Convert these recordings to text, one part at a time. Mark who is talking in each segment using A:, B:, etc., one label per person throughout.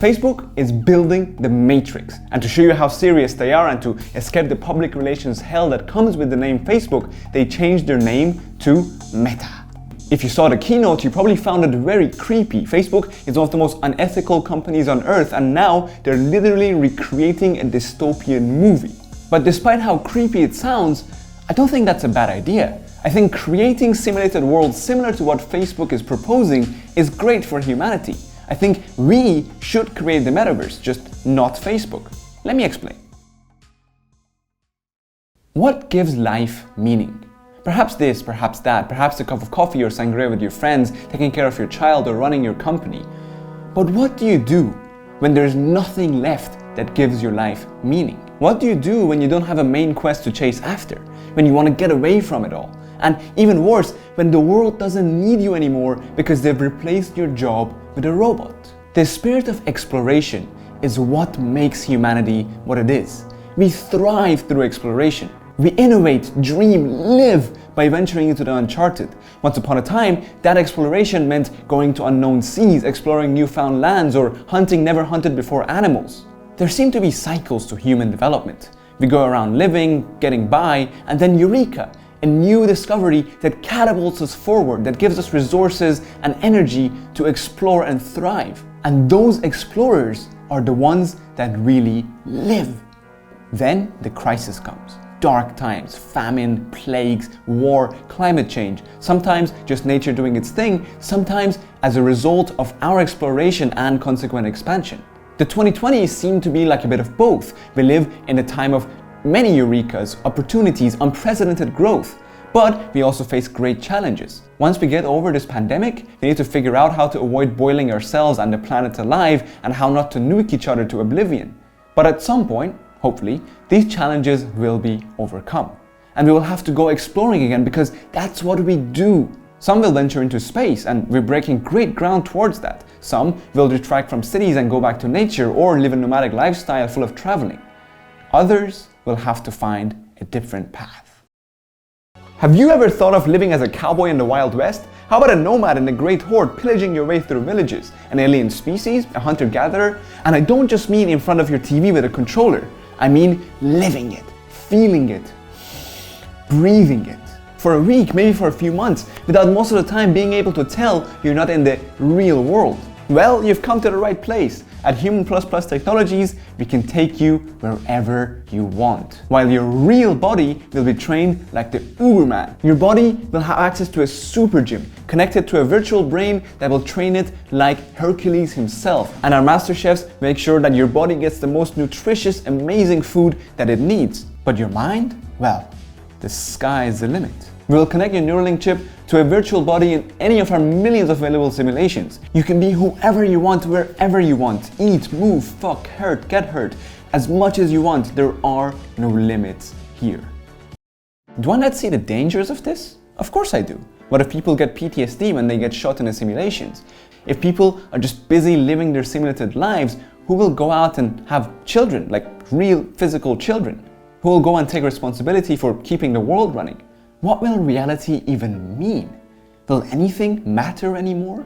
A: Facebook is building the Matrix, and to show you how serious they are and to escape the public relations hell that comes with the name Facebook, they changed their name to Meta. If you saw the keynote, you probably found it very creepy. Facebook is one of the most unethical companies on earth, and now they're literally recreating a dystopian movie. But despite how creepy it sounds, I don't think that's a bad idea. I think creating simulated worlds similar to what Facebook is proposing is great for humanity. I think we should create the metaverse, just not Facebook. Let me explain. What gives life meaning? Perhaps this, perhaps that, perhaps a cup of coffee or sangria with your friends, taking care of your child or running your company. But what do you do when there's nothing left that gives your life meaning? What do you do when you don't have a main quest to chase after? When you want to get away from it all? And even worse, when the world doesn't need you anymore because they've replaced your job with a robot. The spirit of exploration is what makes humanity what it is. We thrive through exploration. We innovate, dream, live by venturing into the uncharted. Once upon a time, that exploration meant going to unknown seas, exploring newfound lands, or hunting never hunted before animals. There seem to be cycles to human development. We go around living, getting by, and then eureka! A new discovery that catapults us forward, that gives us resources and energy to explore and thrive. And those explorers are the ones that really live. Then the crisis comes. Dark times, famine, plagues, war, climate change. Sometimes just nature doing its thing, sometimes as a result of our exploration and consequent expansion. The 2020s seem to be like a bit of both. We live in a time of many eurekas, opportunities, unprecedented growth. But we also face great challenges. Once we get over this pandemic, we need to figure out how to avoid boiling ourselves and the planet alive and how not to nuke each other to oblivion. But at some point, hopefully, these challenges will be overcome. And we will have to go exploring again because that's what we do. Some will venture into space, and we're breaking great ground towards that. Some will retract from cities and go back to nature or live a nomadic lifestyle full of traveling. Others will have to find a different path. Have you ever thought of living as a cowboy in the Wild West? How about a nomad in a great horde pillaging your way through villages? An alien species? A hunter-gatherer? And I don't just mean in front of your TV with a controller. I mean living it, feeling it, breathing it. For a week, maybe for a few months, without most of the time being able to tell you're not in the real world. Well, you've come to the right place. At Human++ Technologies, we can take you wherever you want. While your real body will be trained like the Uberman. Your body will have access to a super gym, connected to a virtual brain that will train it like Hercules himself. And our master chefs make sure that your body gets the most nutritious, amazing food that it needs. But your mind? Well, the sky is the limit. We will connect your Neuralink chip to a virtual body in any of our millions of available simulations. You can be whoever you want, wherever you want. Eat, move, fuck, hurt, get hurt. As much as you want, there are no limits here. Do I not see the dangers of this? Of course I do. What if people get PTSD when they get shot in the simulations? If people are just busy living their simulated lives, who will go out and have children, like real physical children? Who will go and take responsibility for keeping the world running? What will reality even mean? Will anything matter anymore?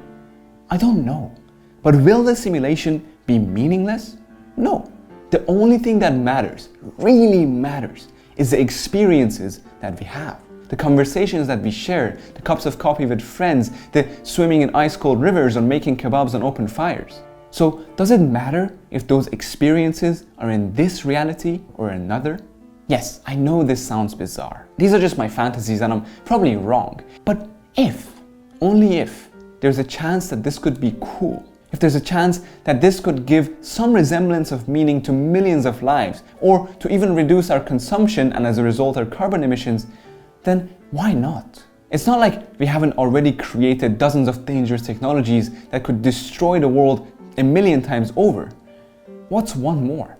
A: I don't know. But will the simulation be meaningless? No. The only thing that matters, really matters, is the experiences that we have. The conversations that we share, the cups of coffee with friends, the swimming in ice-cold rivers or making kebabs on open fires. So does it matter if those experiences are in this reality or another? Yes, I know this sounds bizarre. These are just my fantasies and I'm probably wrong. But if, only if, there's a chance that this could be cool, if there's a chance that this could give some resemblance of meaning to millions of lives, or to even reduce our consumption and as a result our carbon emissions, then why not? It's not like we haven't already created dozens of dangerous technologies that could destroy the world a million times over. What's one more?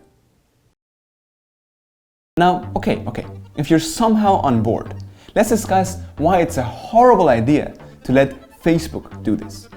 A: Now, okay, if you're somehow on board, let's discuss why it's a horrible idea to let Facebook do this.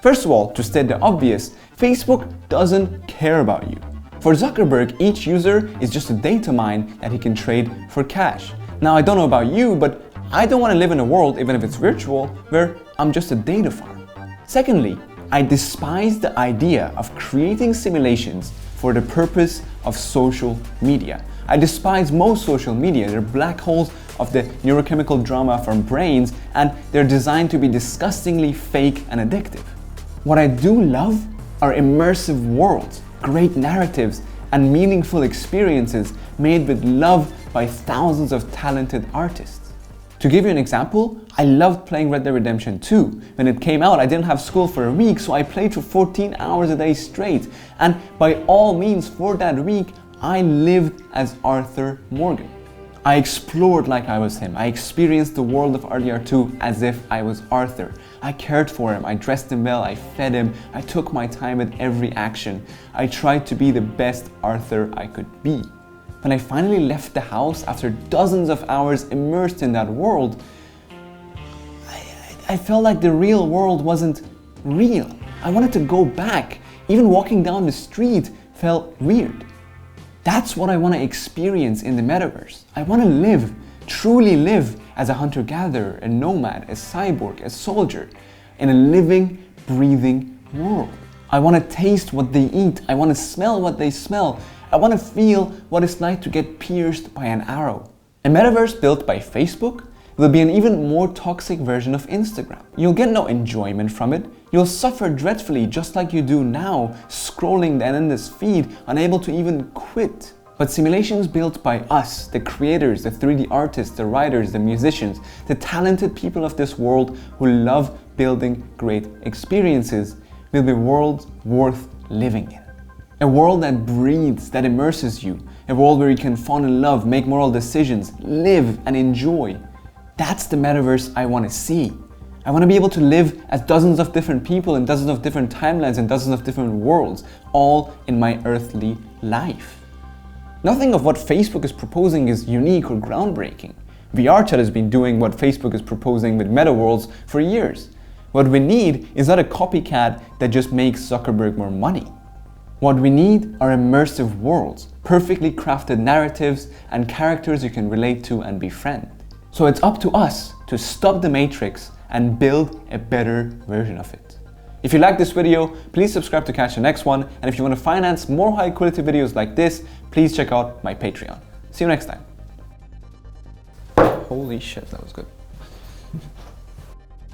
A: First of all, to state the obvious, Facebook doesn't care about you. For Zuckerberg, each user is just a data mine that he can trade for cash. Now, I don't know about you, but I don't want to live in a world, even if it's virtual, where I'm just a data farm. Secondly, I despise the idea of creating simulations for the purpose of social media. I despise most social media. They're black holes of the neurochemical drama of our brains, and they're designed to be disgustingly fake and addictive. What I do love are immersive worlds, great narratives, and meaningful experiences made with love by thousands of talented artists. To give you an example, I loved playing Red Dead Redemption 2. When it came out, I didn't have school for a week, so I played for 14 hours a day straight. And by all means, for that week, I lived as Arthur Morgan. I explored like I was him. I experienced the world of RDR2 as if I was Arthur. I cared for him, I dressed him well, I fed him, I took my time with every action. I tried to be the best Arthur I could be. When I finally left the house after dozens of hours immersed in that world, I felt like the real world wasn't real. I wanted to go back. Even walking down the street felt weird. That's what I want to experience in the metaverse. I want to live, truly live as a hunter-gatherer, a nomad, a cyborg, a soldier, in a living, breathing world. I want to taste what they eat. I want to smell what they smell. I want to feel what it's like to get pierced by an arrow. A metaverse built by Facebook will be an even more toxic version of Instagram. You'll get no enjoyment from it. You'll suffer dreadfully just like you do now, scrolling the endless feed, unable to even quit. But simulations built by us, the creators, the 3D artists, the writers, the musicians, the talented people of this world who love building great experiences, will be worlds worth living in. A world that breathes, that immerses you. A world where you can fall in love, make moral decisions, live and enjoy. That's the metaverse I want to see. I want to be able to live as dozens of different people in dozens of different timelines and dozens of different worlds, all in my earthly life. Nothing of what Facebook is proposing is unique or groundbreaking. VRChat has been doing what Facebook is proposing with meta worlds for years. What we need is not a copycat that just makes Zuckerberg more money. What we need are immersive worlds, perfectly crafted narratives, and characters you can relate to and befriend. So it's up to us to stop the matrix and build a better version of it. If you like this video, please subscribe to catch the next one. And if you want to finance more high quality videos like this, please check out my Patreon. See you next time. Holy shit, that was good.